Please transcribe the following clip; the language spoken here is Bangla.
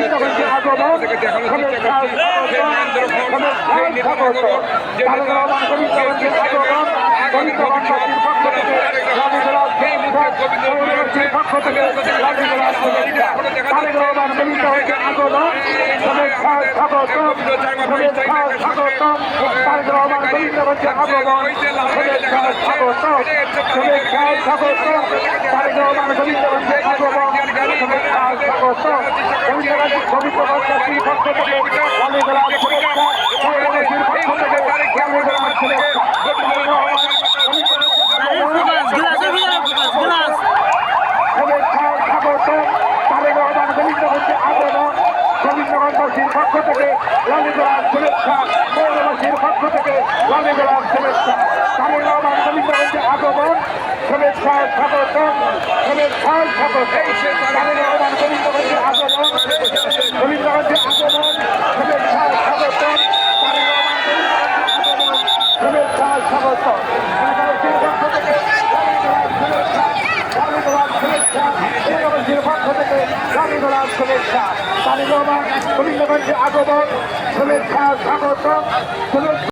গোবিন্দগঞ্জে আগমন শুভেচ্ছা স্বাগত তারেক রহমান গোবিন্দগঞ্জে আগমন গোবিন্দগঞ্জবাসীর পক্ষ থেকে পক্ষ থেকে তারেক রহমান গোবিন্দগঞ্জে আগমন শুভেচ্ছা স্বাগত শুভেচ্ছা স্বাগত তারেক রহমান গোবিন্দগঞ্জে আগমন শুভেচ্ছা স্বাগত শুভেচ্ছা স্বাগত তারেক রহমান গোবিন্দগঞ্জে আগমন শুভেচ্ছা স্বাগত গোবিন্দগঞ্জবাসীর পক্ষ থেকে লালিগোলার শুভেচ্ছা শহরবাসীর পক্ষ থেকে লালিগোলার শুভেচ্ছা শুভেচ্ছা স্বাগত তারেক রহমান গোবিন্দগঞ্জে আগমন গোবিন্দগঞ্জবাসীর পক্ষ থেকে লালিগোলার শুভেচ্ছা শহরবাসীর পক্ষ থেকে লালিগোলার শুভেচ্ছা তারেক রহমান গোবিন্দগঞ্জে আগমন শুভেচ্ছা স্বাগত শুভেচ্ছা স্বাগত তারেক রহমান গোবিন্দগঞ্জে আগমন গোবিন্দগঞ্জে আগমন শুভেচ্ছা স্বাগত তারেক রহমান শুভেচ্ছা স্বাগত এলাকাবাসীর পক্ষ থেকে লালিগোলার শুভেচ্ছা এলাকাবাসীর পক্ষ থেকে লালিগোলার শুভেচ্ছা তারেক রহমান গোবিন্দগঞ্জে আগমন শুভেচ্ছা স্বাগত শুভেচ্ছা